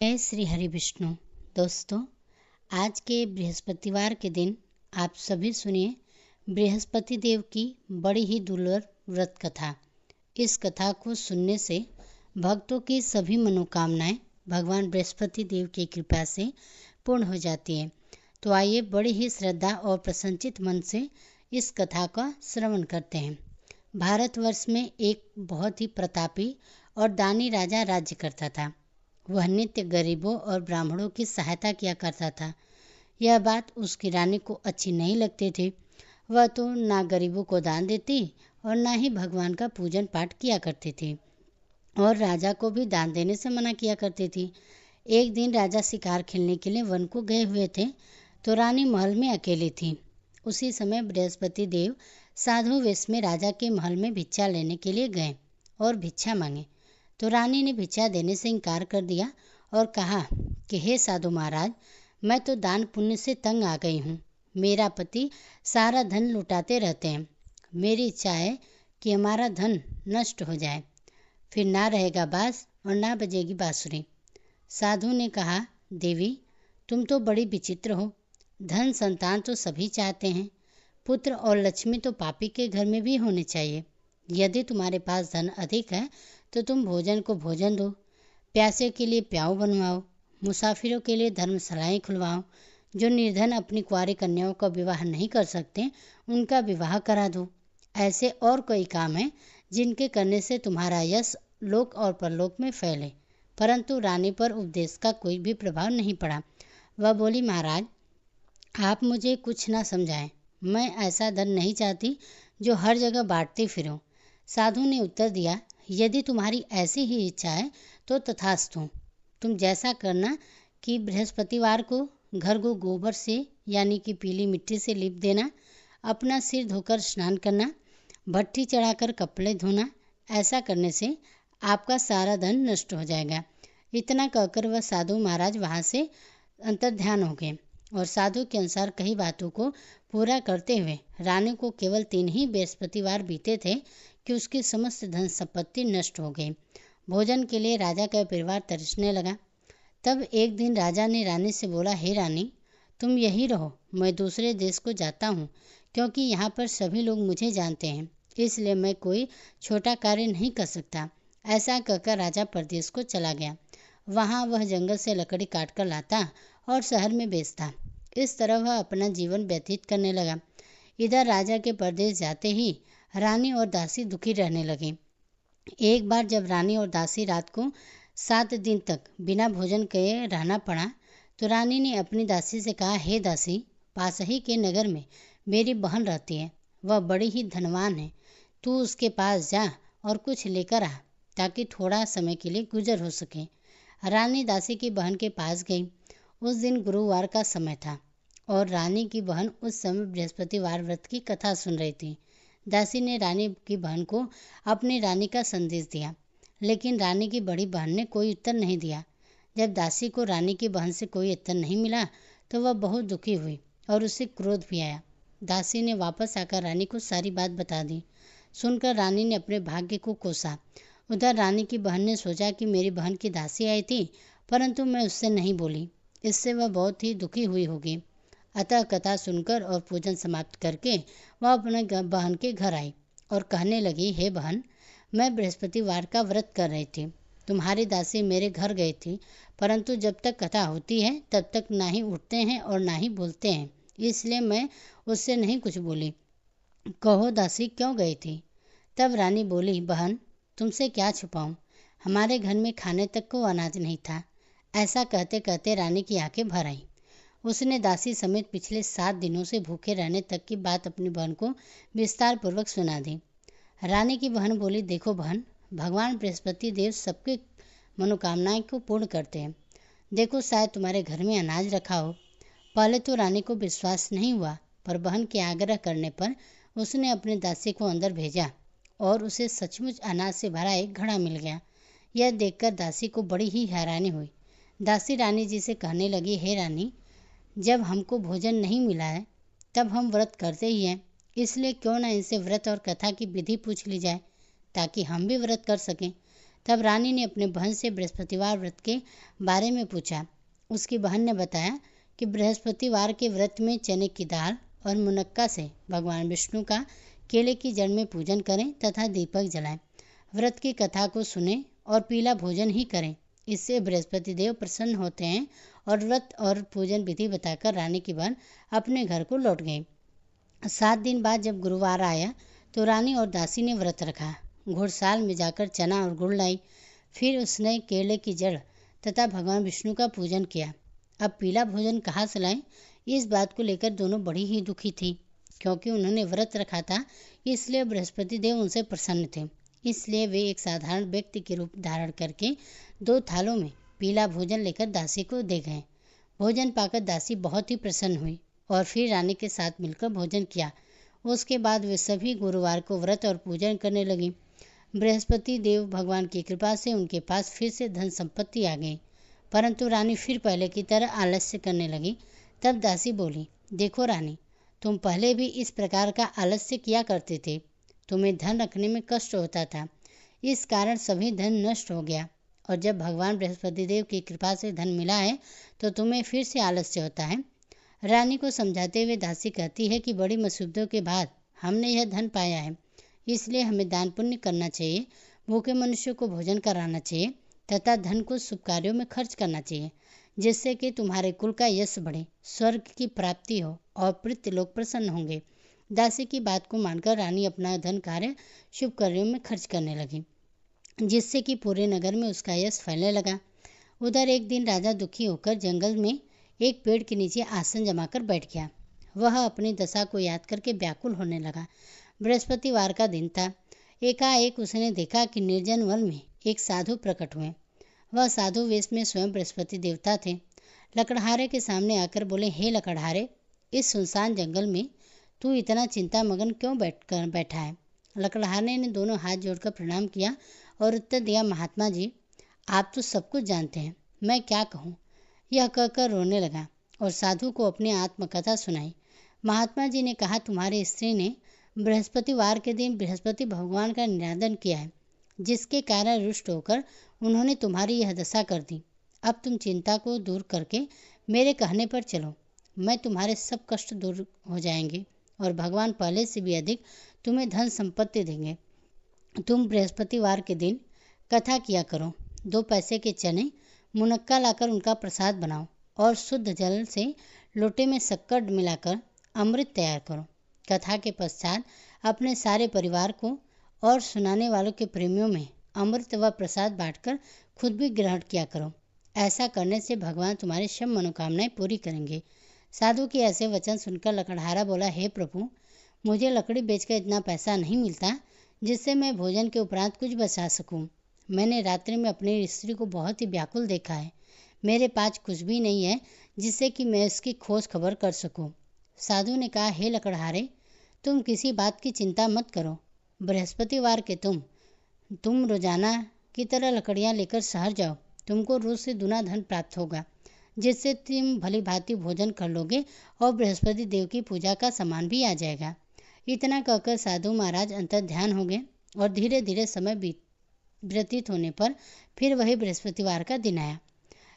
जय श्री हरि विष्णु। दोस्तों, आज के बृहस्पतिवार के दिन आप सभी सुनिए बृहस्पति देव की बड़ी ही दुर्लभ व्रत कथा। इस कथा को सुनने से भक्तों की सभी मनोकामनाएं भगवान बृहस्पति देव की कृपा से पूर्ण हो जाती है। तो आइए बड़ी ही श्रद्धा और प्रसन्नचित मन से इस कथा का श्रवण करते हैं। भारतवर्ष में एक बहुत ही प्रतापी और दानी राजा राज्य करता था। वह नित्य गरीबों और ब्राह्मणों की सहायता किया करता था। यह बात उसकी रानी को अच्छी नहीं लगती थी। वह तो ना गरीबों को दान देती और ना ही भगवान का पूजन पाठ किया करती थी और राजा को भी दान देने से मना किया करती थी। एक दिन राजा शिकार खेलने के लिए वन को गए हुए थे तो रानी महल में अकेली थी। उसी समय बृहस्पति देव साधु वेश में राजा के महल में भिक्षा लेने के लिए गए और भिक्षा मांगे तो रानी ने भिक्षा देने से इनकार कर दिया और कहा कि हे साधु महाराज, मैं तो दान पुण्य से तंग आ गई हूँ। मेरा पति सारा धन लुटाते रहते हैं। मेरी इच्छा है कि हमारा धन नष्ट हो जाए, फिर ना रहेगा बांस और ना बजेगी बांसुरी। साधु ने कहा, देवी, तुम तो बड़ी विचित्र हो। धन संतान तो सभी चाहते हैं, पुत्र और लक्ष्मी तो पापी के घर में भी होने चाहिए। यदि तुम्हारे पास धन अधिक है तो तुम भोजन को भोजन दो, प्यासे के लिए प्याऊ बनवाओ, मुसाफिरों के लिए धर्मशालाएं खुलवाओ, जो निर्धन अपनी कुंवारी कन्याओं का विवाह नहीं कर सकते उनका विवाह करा दो। ऐसे और कई काम हैं जिनके करने से तुम्हारा यश लोक और परलोक में फैले। परंतु रानी पर उपदेश का कोई भी प्रभाव नहीं पड़ा। वह बोली, महाराज, आप मुझे कुछ ना समझाएं। मैं ऐसा धन नहीं चाहती जो हर जगह बांटती फिरूं। साधु ने उत्तर दिया, यदि तुम्हारी ऐसी ही इच्छा है तो तथास्तु। तुम जैसा करना कि बृहस्पतिवार को घर को गोबर से यानी कि पीली मिट्टी से लीप देना, अपना सिर धोकर स्नान करना, भट्ठी चढ़ाकर कपड़े धोना। ऐसा करने से आपका सारा धन नष्ट हो जाएगा। इतना कहकर वह साधु महाराज वहाँ से अंतर्ध्यान हो गए और साधु के अनुसार कई बातों को पूरा करते हुए रानी को केवल 3 ही बृहस्पतिवार बीते थे कि उसकी समस्त धन संपत्ति नष्ट हो गई। भोजन के लिए राजा का परिवार तरसने लगा। तब एक दिन राजा ने रानी से बोला, हे रानी, तुम यहीं रहो, मैं दूसरे देश को जाता हूँ, क्योंकि यहाँ पर सभी लोग मुझे जानते हैं, इसलिए मैं कोई छोटा कार्य नहीं कर सकता। ऐसा कहकर राजा परदेश को चला गया। वहाँ वह जंगल से लकड़ी काट कर लाता और शहर में बेचता। इस तरह वह अपना जीवन व्यतीत करने लगा। इधर राजा के परदेश जाते ही रानी और दासी दुखी रहने लगी। एक बार जब रानी और दासी रात को 7 दिन तक बिना भोजन किए रहना पड़ा तो रानी ने अपनी दासी से कहा, हे दासी, पास ही के नगर में मेरी बहन रहती है। वह बड़ी ही धनवान है। तू उसके पास जा और कुछ लेकर आ ताकि थोड़ा समय के लिए गुजर हो सके। रानी दासी की बहन के पास गई। उस दिन गुरुवार का समय था और रानी की बहन उस समय बृहस्पतिवार व्रत की कथा सुन रही थी। दासी ने रानी की बहन को अपनी रानी का संदेश दिया, लेकिन रानी की बड़ी बहन ने कोई उत्तर नहीं दिया। जब दासी को रानी की बहन से कोई उत्तर नहीं मिला तो वह बहुत दुखी हुई और उसे क्रोध भी आया। दासी ने वापस आकर रानी को सारी बात बता दी। सुनकर रानी ने अपने भाग्य को कोसा। उधर रानी की बहन ने सोचा कि मेरी बहन की दासी आई थी, परंतु मैं उससे नहीं बोली, इससे वह बहुत ही दुखी हुई होगी। अतः कथा सुनकर और पूजन समाप्त करके वह अपने बहन के घर आई और कहने लगी, हे बहन, मैं बृहस्पतिवार का व्रत कर रही थी। तुम्हारी दासी मेरे घर गई थी, परंतु जब तक कथा होती है तब तक ना ही उठते हैं और ना ही बोलते हैं, इसलिए मैं उससे नहीं कुछ बोली। कहो दासी, क्यों गई थी? तब रानी बोली, बहन, तुमसे क्या छुपाऊं, हमारे घर में खाने तक को अनाज नहीं था। ऐसा कहते कहते रानी की आंखें भर आईं। उसने दासी समेत पिछले 7 दिनों से भूखे रहने तक की बात अपनी बहन को विस्तार पूर्वक सुना दी। रानी की बहन बोली, देखो बहन, भगवान बृहस्पति देव सबके मनोकामनाएं को पूर्ण करते हैं। देखो, शायद तुम्हारे घर में अनाज रखा हो। पहले तो रानी को विश्वास नहीं हुआ, पर बहन के आग्रह करने पर उसने अपनी दासी को अंदर भेजा और उसे सचमुच अनाज से भरा एक घड़ा मिल गया। यह देखकर दासी को बड़ी ही हैरानी हुई। दासी रानी जी से कहने लगी, हे रानी, जब हमको भोजन नहीं मिला है तब हम व्रत करते ही हैं, इसलिए क्यों ना इनसे व्रत और कथा की विधि पूछ ली जाए ताकि हम भी व्रत कर सकें। तब रानी ने अपने बहन से बृहस्पतिवार व्रत के बारे में पूछा। उसकी बहन ने बताया कि बृहस्पतिवार के व्रत में चने की दाल और मुनक्का से भगवान विष्णु का केले की जड़ में पूजन करें तथा दीपक जलाएं। व्रत की कथा को सुने और पीला भोजन ही करें। इससे बृहस्पति देव प्रसन्न होते हैं और व्रत और पूजन विधि बताकर रानी की बहन अपने घर को लौट गई। 7 दिन बाद जब गुरुवार आया तो रानी और दासी ने व्रत रखा। घुड़साल में जाकर चना और गुड़ लाई। फिर उसने केले की जड़ तथा भगवान विष्णु का पूजन किया। अब पीला भोजन कहाँ से लाएं? इस बात को लेकर दोनों बड़ी ही दुखी थी, क्योंकि उन्होंने व्रत रखा था, इसलिए बृहस्पति देव उनसे प्रसन्न थे। इसलिए वे एक साधारण व्यक्ति के रूप धारण करके 2 थालों में पीला भोजन लेकर दासी को दे गए। भोजन पाकर दासी बहुत ही प्रसन्न हुई और फिर रानी के साथ मिलकर भोजन किया। उसके बाद वे सभी गुरुवार को व्रत और पूजन करने लगी। बृहस्पति देव भगवान की कृपा से उनके पास फिर से धन संपत्ति आ गई, परंतु रानी फिर पहले की तरह आलस्य करने लगी। तब दासी बोली, देखो रानी, तुम पहले भी इस प्रकार का आलस्य किया करते थे। तुम्हें धन रखने में कष्ट होता था, इस कारण सभी धन नष्ट हो गया, और जब भगवान बृहस्पति देव की कृपा से धन मिला है तो तुम्हें फिर से आलस्य होता है। रानी को समझाते हुए दासी कहती है कि बड़ी मुसीबतों के बाद हमने यह धन पाया है, इसलिए हमें दान पुण्य करना चाहिए, भूखे मनुष्य को भोजन कराना चाहिए तथा धन को शुभ कार्यों में खर्च करना चाहिए, जिससे कि तुम्हारे कुल का यश बढ़े, स्वर्ग की प्राप्ति हो और पितृ लोग प्रसन्न होंगे। दासी की बात को मानकर रानी अपना धन कार्य शुभ कार्यों में खर्च करने लगी, जिससे कि पूरे नगर में उसका यश फैलने लगा। उधर एक दिन राजा दुखी होकर जंगल में एक पेड़ के नीचे आसन जमाकर बैठ गया। वह अपनी दशा को याद करके व्याकुल होने लगा। बृहस्पतिवार का दिन था। एकाएक उसने देखा कि निर्जन वन में एक साधु प्रकट हुए। वह साधु वेश में स्वयं बृहस्पति देवता थे। लकड़हारे के सामने आकर बोले, हे लकड़हारे, इस सुनसान जंगल में तू इतना चिंता मगन क्यों बैठा है? लकड़हारे ने दोनों हाथ जोड़कर प्रणाम किया और उत्तर दिया, महात्मा जी, आप तो सब कुछ जानते हैं, मैं क्या कहूँ। यह कहकर रोने लगा और साधु को अपनी आत्मकथा सुनाई। महात्मा जी ने कहा, तुम्हारी स्त्री ने बृहस्पतिवार के दिन बृहस्पति भगवान का निरादन किया है, जिसके कारण रुष्ट होकर उन्होंने तुम्हारी यह दशा कर दी। अब तुम चिंता को दूर करके मेरे कहने पर चलो, मैं तुम्हारे सब कष्ट दूर हो जाएंगे और भगवान पहले से भी अधिक तुम्हें धन संपत्ति देंगे। तुम बृहस्पतिवार के दिन कथा किया करो, 2 पैसे के चने मुनक्का लाकर उनका प्रसाद बनाओ और शुद्ध जल से लोटे में शक्कर मिलाकर अमृत तैयार करो। कथा के पश्चात अपने सारे परिवार को और सुनाने वालों के प्रेमियों में अमृत व प्रसाद बांटकर खुद भी ग्रहण किया करो। ऐसा करने से भगवान तुम्हारी सब मनोकामनाएं पूरी करेंगे। साधु के ऐसे वचन सुनकर लकड़हारा बोला, हे प्रभु, मुझे लकड़ी बेचकर इतना पैसा नहीं मिलता जिससे मैं भोजन के उपरांत कुछ बचा सकूं। मैंने रात्रि में अपनी स्त्री को बहुत ही व्याकुल देखा है। मेरे पास कुछ भी नहीं है जिससे कि मैं इसकी खोज खबर कर सकूं। साधु ने कहा, हे लकड़हारे, तुम किसी बात की चिंता मत करो। बृहस्पतिवार के तुम रोजाना की तरह लकड़ियां लेकर शहर जाओ। तुमको रोज से दुना धन प्राप्त होगा, जिससे तुम भली भांति भोजन कर लोगे और बृहस्पति देव की पूजा का सामान भी आ जाएगा। इतना कहकर साधु महाराज अंतर ध्यान हो गए और धीरे धीरे समय व्यतीत होने पर फिर वही बृहस्पतिवार का दिन आया।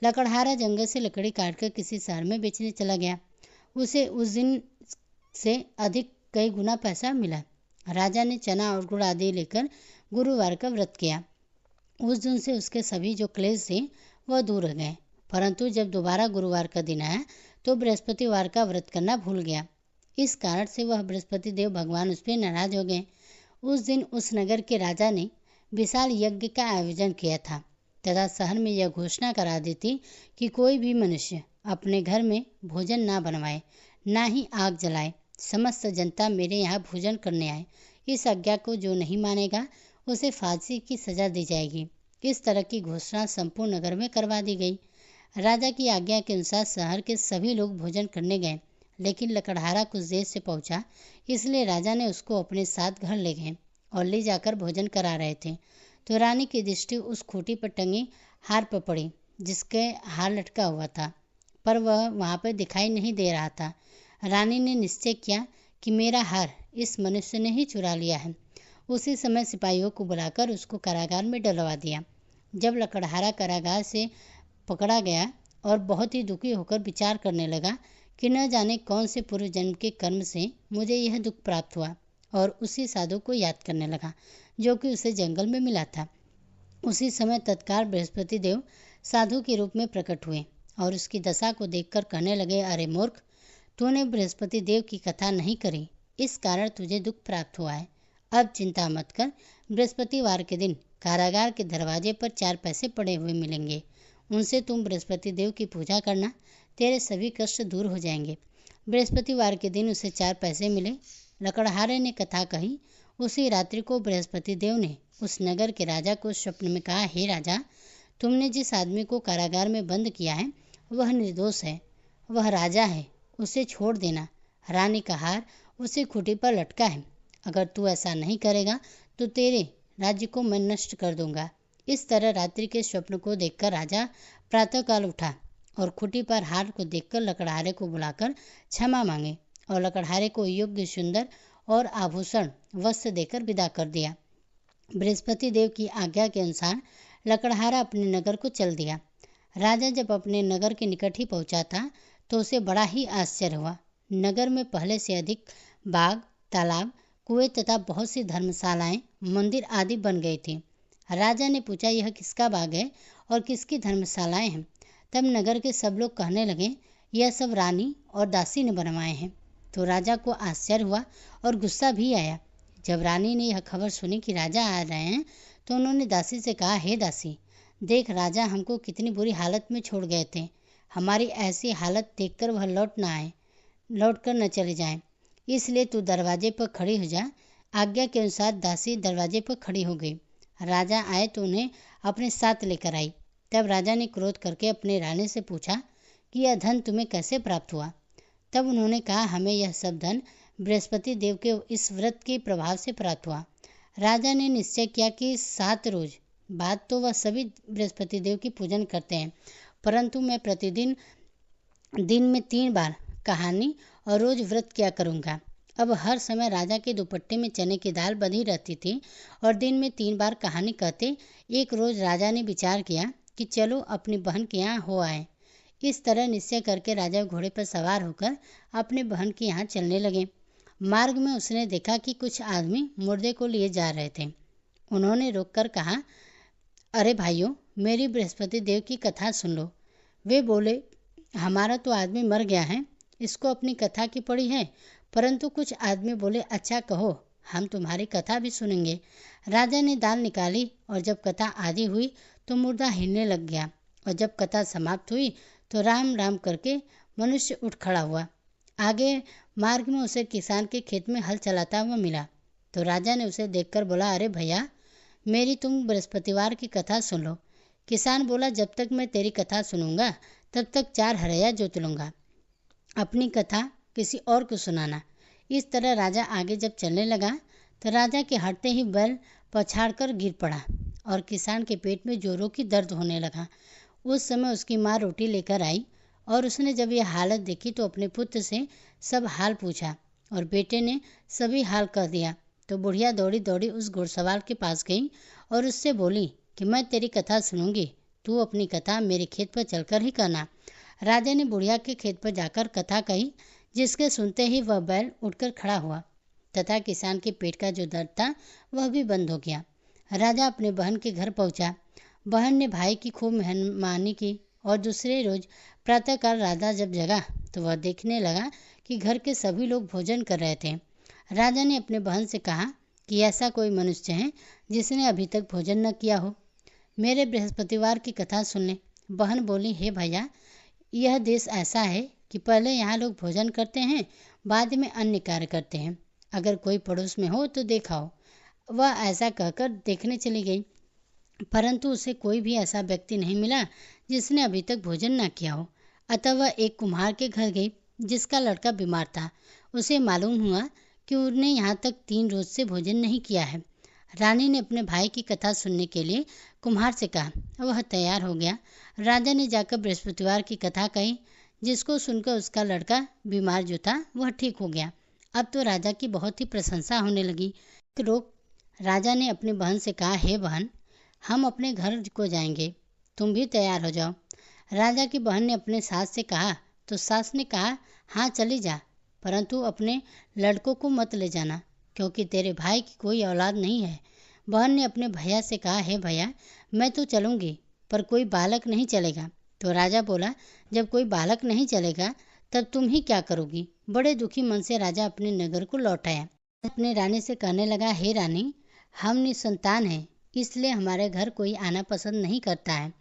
लकड़हारा जंगल से लकड़ी काटकर किसी शहर में बेचने चला गया। उसे उस दिन से अधिक कई गुना पैसा मिला। राजा ने चना और गुड़ आदि लेकर गुरुवार का व्रत किया। उस दिन से उसके सभी जो क्लेश थे वह दूर हो गए, परंतु जब दोबारा गुरुवार का दिन आया तो बृहस्पतिवार का व्रत करना भूल गया। इस कारण से वह बृहस्पति देव भगवान उस पर नाराज हो गए। उस दिन उस नगर के राजा ने विशाल यज्ञ का आयोजन किया था तथा शहर में यह घोषणा करा दी थी कि कोई भी मनुष्य अपने घर में भोजन ना बनवाए, ना ही आग जलाए। समस्त जनता मेरे यहाँ भोजन करने आए। इस आज्ञा को जो नहीं मानेगा उसे फांसी की सजा दी जाएगी। इस तरह की घोषणा संपूर्ण नगर में करवा दी गई। राजा की आज्ञा के अनुसार शहर के सभी लोग भोजन करने गए, लेकिन लकड़हारा कुछ देर से पहुंचा, इसलिए राजा ने उसको अपने साथ घर ले गए और ले जाकर भोजन करा रहे थे तो रानी की दृष्टि उस खूंटी पर टंगी हार पर पड़ी, जिसके हार लटका हुआ था, पर वह वहाँ पर दिखाई नहीं दे रहा था। रानी ने निश्चय किया कि मेरा हार इस मनुष्य ने ही चुरा लिया है। उसी समय सिपाहियों को बुलाकर उसको कारागार में डलवा दिया। जब लकड़हारा कारागार से पकड़ा गया और बहुत ही दुखी होकर विचार करने लगा कि न जाने कौन से पूर्व जन्म के कर्म से मुझे यह दुख प्राप्त हुआ, और उसी साधु को याद करने लगा जो कि उसे जंगल में मिला था। उसी समय तत्काल बृहस्पति देव साधु के रूप में प्रकट हुए और उसकी दशा को देखकर कहने लगे, अरे मूर्ख, तूने बृहस्पति देव की कथा नहीं करी, इस कारण तुझे दुख प्राप्त हुआ है। अब चिंता मत कर, बृहस्पतिवार के दिन कारागार के दरवाजे पर 4 पैसे पड़े हुए मिलेंगे, उनसे तुम बृहस्पति देव की पूजा करना, तेरे सभी कष्ट दूर हो जाएंगे। बृहस्पतिवार के दिन उसे 4 पैसे मिले। लकड़हारे ने कथा कही। उसी रात्रि को बृहस्पति देव ने उस नगर के राजा को स्वप्न में कहा, हे राजा, तुमने जिस आदमी को कारागार में बंद किया है वह निर्दोष है, वह राजा है, उसे छोड़ देना। रानी का हार उसे खूंटी पर लटका है, अगर तू ऐसा नहीं करेगा तो तेरे राज्य को मैं नष्ट कर दूंगा। इस तरह रात्रि के स्वप्न को देखकर राजा प्रातःकाल उठा और खूंटी पर हार को देखकर लकड़हारे को बुलाकर क्षमा मांगे और लकड़हारे को योग्य सुंदर और आभूषण वस्त्र देकर विदा कर दिया। बृहस्पति देव की आज्ञा के अनुसार लकड़हारा अपने नगर को चल दिया। राजा जब अपने नगर के निकट ही पहुंचा था तो उसे बड़ा ही आश्चर्य हुआ। नगर में पहले से अधिक बाग, तालाब, कुएं तथा बहुत सी धर्मशालाएं, मंदिर आदि बन गई थी। राजा ने पूछा, यह किसका बाग है और किसकी धर्मशालाएं हैं? तब नगर के सब लोग कहने लगे, यह सब रानी और दासी ने बनवाए हैं। तो राजा को आश्चर्य हुआ और गुस्सा भी आया। जब रानी ने यह खबर सुनी कि राजा आ रहे हैं तो उन्होंने दासी से कहा, हे दासी, देख, राजा हमको कितनी बुरी हालत में छोड़ गए थे। हमारी ऐसी हालत देखकर वह लौट कर न चले जाएं, इसलिए तू दरवाजे पर खड़ी हो जा। आज्ञा के अनुसार दासी दरवाजे पर खड़ी हो गई। राजा आए तो उन्हें अपने साथ लेकर आई। तब राजा ने क्रोध करके अपने रानी से पूछा कि यह धन तुम्हें कैसे प्राप्त हुआ? तब उन्होंने कहा, हमें यह सब धन बृहस्पति देव के इस व्रत के प्रभाव से प्राप्त हुआ। राजा ने निश्चय किया कि 7 रोज बाद तो वह सभी बृहस्पति देव की पूजन करते हैं, परंतु मैं प्रतिदिन दिन में 3 बार कहानी और रोज व्रत किया करूँगा। अब हर समय राजा के दुपट्टे में चने की दाल बंधी रहती थी और दिन में 3 बार कहानी कहते। एक रोज राजा ने विचार किया कि चलो अपनी बहन के यहाँ हो आए। इस तरह निश्चय करके राजा घोड़े पर सवार होकर अपने बहन के यहाँ चलने लगे। मार्ग में उसने देखा कि कुछ आदमी मुर्दे को लिए जा रहे थे। उन्होंने रोककर कहा, अरे भाइयों, मेरी बृहस्पति देव की कथा सुन लो। वे बोले, हमारा तो आदमी मर गया है, इसको अपनी कथा की पड़ी है। परंतु कुछ आदमी बोले, अच्छा कहो, हम तुम्हारी कथा भी सुनेंगे। राजा ने दाल निकाली और जब कथा आधी हुई तो मुर्दा हिलने लग गया, और जब कथा समाप्त हुई तो राम राम करके मनुष्य उठ खड़ा हुआ। आगे मार्ग में उसे किसान के खेत में हल चलाता हुआ मिला। तो राजा ने उसे देखकर बोला, अरे भैया, मेरी तुम बृहस्पतिवार की कथा सुन लो। किसान बोला, जब तक मैं तेरी कथा सुनूंगा तब तक 4 हरैया जोत लूँगा, अपनी कथा किसी और को सुनाना। इस तरह राजा आगे जब चलने लगा तो राजा के हटते ही बैल पछाड़कर गिर पड़ा और किसान के पेट में जोरों की दर्द होने लगा। उस समय उसकी माँ रोटी लेकर आई और उसने जब यह हालत देखी तो अपने पुत्र से सब हाल पूछा और बेटे ने सभी हाल कह दिया। तो बुढ़िया दौड़ी दौड़ी उस घुड़सवार के पास गई और उससे बोली कि मैं तेरी कथा सुनूंगी, तू अपनी कथा मेरे खेत पर चलकर ही कहना। राजा ने बुढ़िया के खेत पर जाकर कथा कही, जिसके सुनते ही वह बैल उठकर खड़ा हुआ तथा किसान के पेट का जो दर्द था वह भी बंद हो गया। राजा अपने बहन के घर पहुंचा। बहन ने भाई की खूब मेहमानी की और दूसरे रोज प्रातःकाल राजा जब जगा तो वह देखने लगा कि घर के सभी लोग भोजन कर रहे थे। राजा ने अपने बहन से कहा कि ऐसा कोई मनुष्य है जिसने अभी तक भोजन न किया हो, मेरे बृहस्पतिवार की कथा सुन ले। बहन बोली, हे भैया, यह देश ऐसा है कि पहले यहाँ लोग भोजन करते हैं, बाद में अन्य कार्य करते हैं। अगर कोई पड़ोस में हो तो देखाओ। वह ऐसा कहकर देखने चली गई, परंतु उसे कोई भी ऐसा व्यक्ति नहीं मिला जिसने अभी तक भोजन न किया हो। अतः वह एक कुम्हार के घर गई जिसका लड़का बीमार था। उसे मालूम हुआ कि उसने यहाँ तक 3 रोज से भोजन नहीं किया है। रानी ने अपने भाई की कथा सुनने के लिए कुम्हार से कहा। वह तैयार हो गया। राजा ने जाकर बृहस्पतिवार की कथा कही, जिसको सुनकर उसका लड़का बीमार जो था वह ठीक हो गया। अब तो राजा की बहुत ही प्रशंसा होने लगी। राजा ने अपनी बहन से कहा, हे बहन, हम अपने घर को जाएंगे, तुम भी तैयार हो जाओ। राजा की बहन ने अपने सास से कहा तो सास ने कहा, हाँ चली जा, परंतु अपने लड़कों को मत ले जाना, क्योंकि तेरे भाई की कोई औलाद नहीं है। बहन ने अपने भैया से कहा, हे भैया, मैं तो चलूंगी, पर कोई बालक नहीं चलेगा। तो राजा बोला, जब कोई बालक नहीं चलेगा तब तुम ही क्या करोगी। बड़े दुखी मन से राजा अपने नगर को लौट आया। अपने रानी से कहने लगा, हे रानी, हम निसंतान हैं, इसलिए हमारे घर कोई आना पसंद नहीं करता है।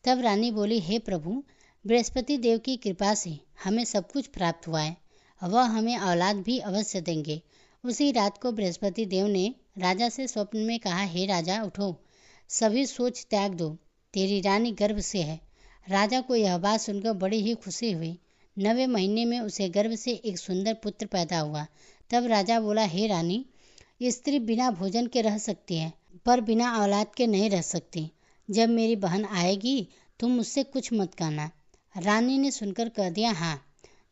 तब रानी बोली, हे प्रभु, बृहस्पति देव की कृपा से हमें सब कुछ प्राप्त हुआ है, वह हमें औलाद भी अवश्य देंगे। उसी रात को बृहस्पति देव ने राजा से स्वप्न में कहा, हे राजा, उठो, सभी सोच त्याग दो, तेरी रानी गर्भ से है। राजा को यह बात सुनकर बड़ी ही खुशी हुई। 9वें महीने में उसे गर्भ से एक सुंदर पुत्र पैदा हुआ। तब राजा बोला, हे रानी, स्त्री बिना भोजन के रह सकती है, पर बिना औलाद के नहीं रह सकती। जब मेरी बहन आएगी तुम मुझसे कुछ मत कहना। रानी ने सुनकर कह दिया, हाँ।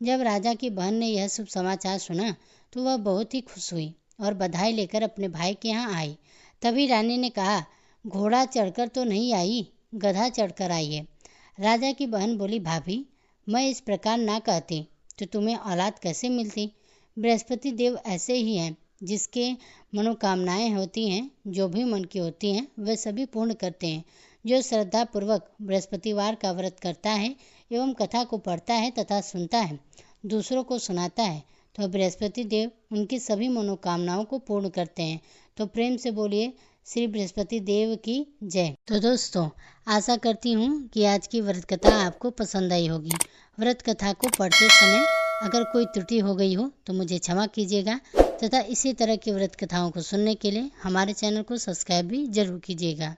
जब राजा की बहन ने यह शुभ समाचार सुना तो वह बहुत ही खुश हुई और बधाई लेकर अपने भाई के यहाँ आई। तभी रानी ने कहा, घोड़ा चढ़कर तो नहीं आई, गधा चढ़कर आई है। राजा की बहन बोली, भाभी, मैं इस प्रकार ना कहती तो तुम्हें औलाद कैसे मिलती। बृहस्पति देव ऐसे ही हैं, जिसके मनोकामनाएं होती हैं, जो भी मन की होती हैं, वे सभी पूर्ण करते हैं। जो श्रद्धा पूर्वक बृहस्पतिवार का व्रत करता है एवं कथा को पढ़ता है तथा सुनता है, दूसरों को सुनाता है, तो बृहस्पति देव उनकी सभी मनोकामनाओं को पूर्ण करते हैं। तो प्रेम से बोलिए, श्री बृहस्पति देव की जय। तो दोस्तों, आशा करती हूँ कि आज की व्रत कथा आपको पसंद आई होगी। व्रत कथा को पढ़ते समय अगर कोई त्रुटि हो गई हो तो मुझे क्षमा कीजिएगा, तथा इसी तरह की व्रत कथाओं को सुनने के लिए हमारे चैनल को सब्सक्राइब भी जरूर कीजिएगा।